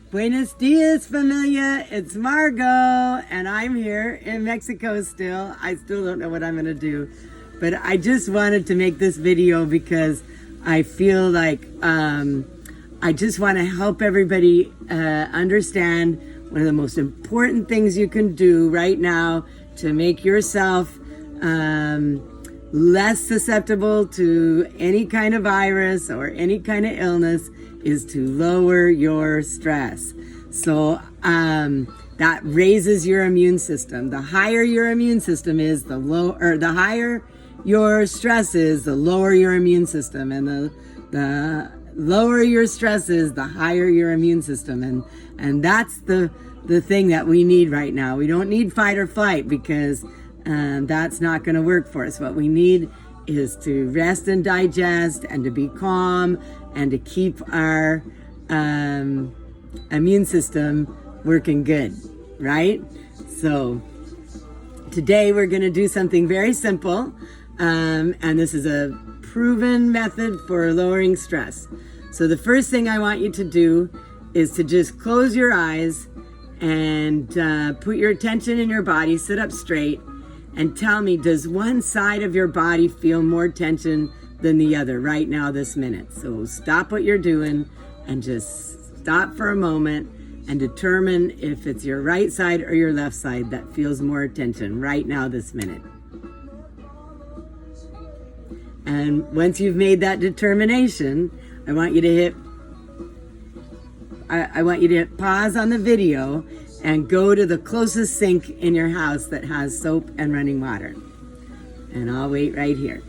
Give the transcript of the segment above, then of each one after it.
Buenos dias, familia. It's Margot, and I'm here in Mexico still. I still don't know what I'm going to do, but I just wanted to make this video because I feel like I just want to help everybody understand one of the most important things you can do right now to make yourself less susceptible to any kind of virus or any kind of illness is to lower your stress. So that raises your immune system. The higher your immune system is, the higher your stress is, the lower your immune system, and the lower your stress is, the higher your immune system, and that's the thing that we need right now. We don't need fight or flight because that's not going to work for us. What we need is to rest and digest and to be calm and to keep our immune system working good, right? So today we're going to do something very simple, and this is a proven method for lowering stress. So the first thing I want you to do is to just close your eyes and put your attention in your body, sit up straight, and tell me, does one side of your body feel more tension than the other right now, this minute? So stop what you're doing and just stop for a moment and determine if it's your right side or your left side that feels more tension right now, this minute. And once you've made that determination, I want you to hit pause on the video and go to the closest sink in your house that has soap and running water. And I'll wait right here.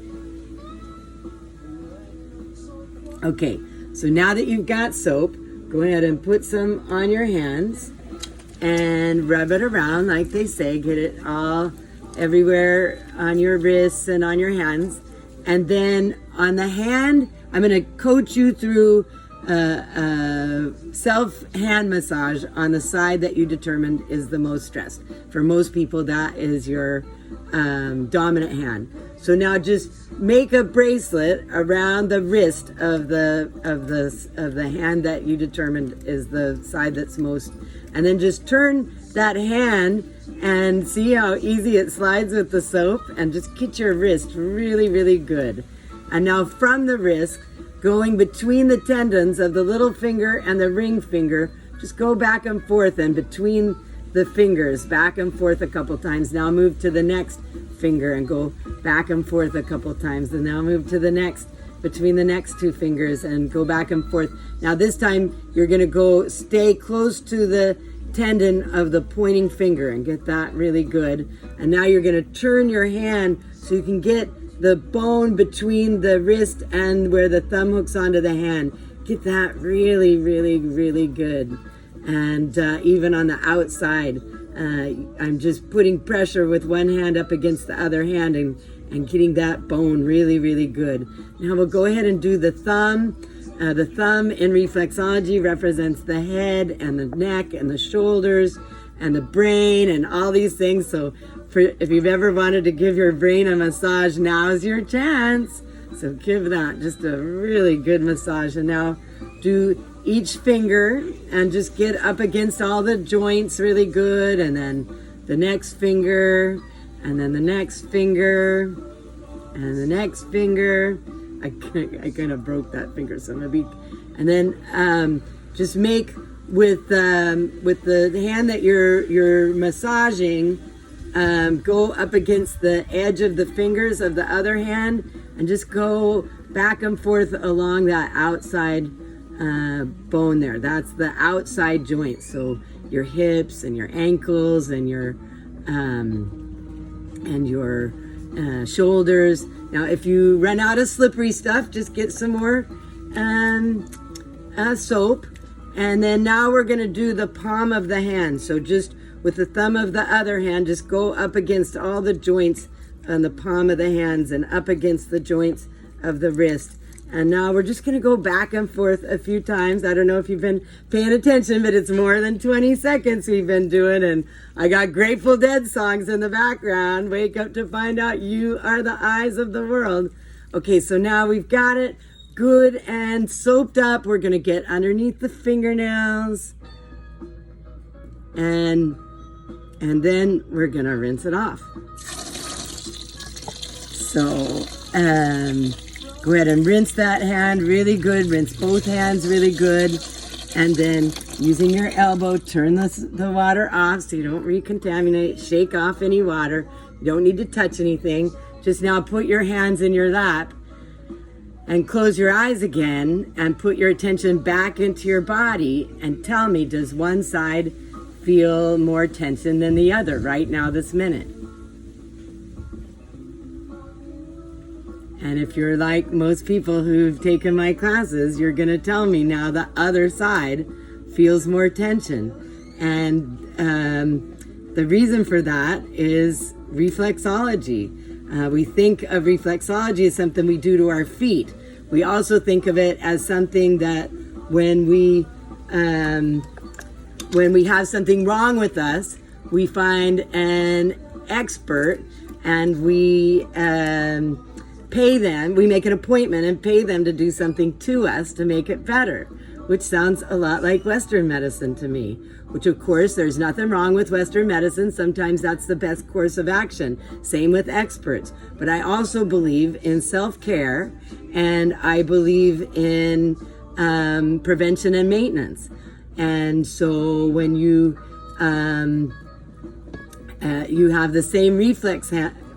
Okay, so now that you've got soap, go ahead and put some on your hands and rub it around like they say. Get it all everywhere on your wrists and on your hands. And then on the hand, I'm going to coach you through self-hand massage on the side that you determined is the most stressed. For most people, that is your dominant hand. So now just make a bracelet around the wrist of the hand that you determined is the side that's most, and then just turn that hand and see how easy it slides with the soap, and just get your wrist really, really good. And now from the wrist, going between the tendons of the little finger and the ring finger, just go back and forth and between the fingers, back and forth a couple times. Now move to the next finger and go back and forth a couple times. And now move to the next, between the next two fingers, and go back and forth. Now this time you're going to stay close to the tendon of the pointing finger and get that really good. And now you're going to turn your hand so you can get the bone between the wrist and where the thumb hooks onto the hand. Get that really, really, really good. And even on the outside, I'm just putting pressure with one hand up against the other hand and getting that bone really, really good. Now we'll go ahead and do the thumb. The thumb in reflexology represents the head and the neck and the shoulders and the brain and all these things. So if you've ever wanted to give your brain a massage, now's your chance. So give that just a really good massage. And now do each finger and just get up against all the joints really good. And then the next finger, and then the next finger, and the next finger. I kind of broke that finger, so maybe. And then just make with the hand that you're massaging, go up against the edge of the fingers of the other hand and just go back and forth along that outside bone there. That's the outside joint. So your hips and your ankles and your shoulders. Now, if you run out of slippery stuff, just get some more soap. And then now we're going to do the palm of the hand. So just with the thumb of the other hand, just go up against all the joints on the palm of the hands and up against the joints of the wrist. And now we're just going to go back and forth a few times. I don't know if you've been paying attention, but it's more than 20 seconds we've been doing. And I got Grateful Dead songs in the background. Wake up to find out you are the eyes of the world. Okay, so now we've got it good and soaped up. We're going to get underneath the fingernails. and then we're gonna rinse it off. So go ahead and rinse that hand really good. Rinse both hands really good. And then using your elbow, turn the water off so you don't recontaminate. Shake off any water. You don't need to touch anything. Just now put your hands in your lap and close your eyes again and put your attention back into your body and tell me, does one side feel more tension than the other right now this minute? And if you're like most people who've taken my classes, you're going to tell me now the other side feels more tension. And the reason for that is reflexology. We think of reflexology as something we do to our feet. We also think of it as something that when we have something wrong with us, we find an expert and we pay them, we make an appointment and pay them to do something to us to make it better, which sounds a lot like Western medicine to me, which of course there's nothing wrong with Western medicine. Sometimes that's the best course of action. Same with experts. But I also believe in self-care and I believe in prevention and maintenance. And so when you have the same reflex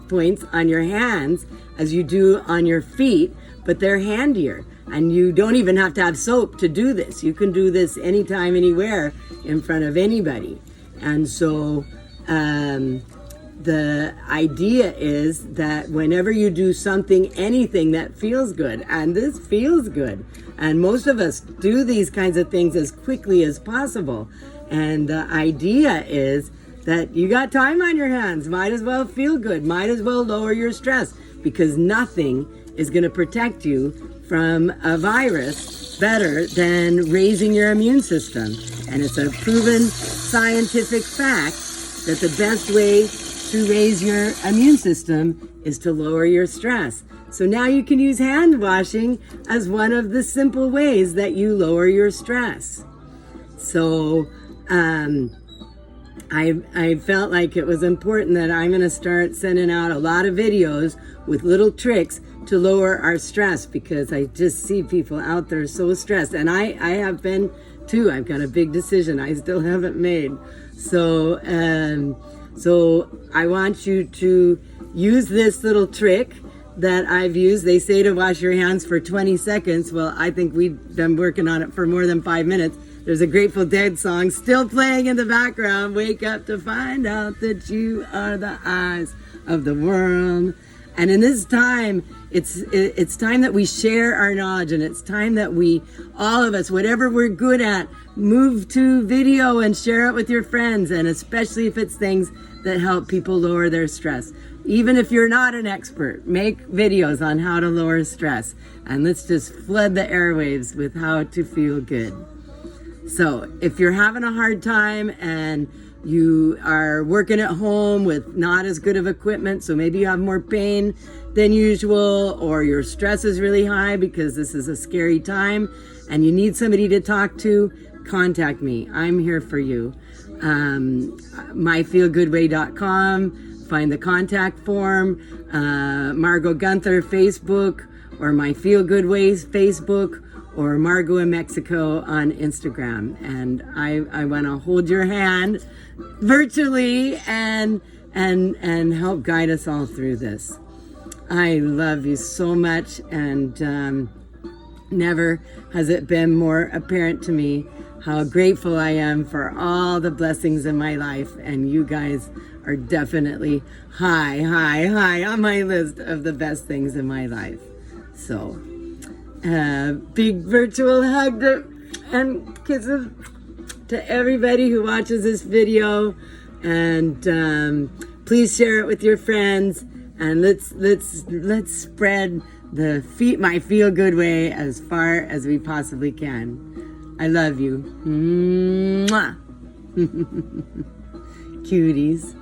points on your hands as you do on your feet, but they're handier. And you don't even have to have soap to do this. You can do this anytime, anywhere, in front of anybody. And so the idea is that whenever you do something, anything that feels good, and this feels good, and most of us do these kinds of things as quickly as possible. And the idea is that you got time on your hands, might as well feel good, might as well lower your stress, because nothing is going to protect you from a virus better than raising your immune system. And it's a proven scientific fact that the best way to raise your immune system is to lower your stress. So now you can use hand washing as one of the simple ways that you lower your stress. So I felt like it was important that I'm going to start sending out a lot of videos with little tricks to lower our stress, because I just see people out there so stressed. And I have been too. I've got a big decision I still haven't made. So I want you to use this little trick that I've used. They say to wash your hands for 20 seconds. Well, I think we've been working on it for more than 5 minutes. There's a Grateful Dead song still playing in the background. Wake up to find out that you are the eyes of the world. And in this time, it's time that we share our knowledge, and it's time that we, all of us, whatever we're good at, move to video and share it with your friends, and especially if it's things that help people lower their stress. Even if you're not an expert, make videos on how to lower stress, and let's just flood the airwaves with how to feel good. So if you're having a hard time and you are working at home with not as good of equipment, so maybe you have more pain than usual, or your stress is really high because this is a scary time and you need somebody to talk to, contact me. I'm here for you. myfeelgoodway.com, find the contact form, Margot Gunther Facebook, or My Feel Good Ways Facebook, or Margot in Mexico on Instagram. And I want to hold your hand virtually and help guide us all through this. I love you so much, and never has it been more apparent to me how grateful I am for all the blessings in my life, and you guys are definitely high on my list of the best things in my life. So big virtual hug and kisses to everybody who watches this video, and please share it with your friends, and let's spread the my feel good way as far as we possibly can. I love you. Mwah. Cuties.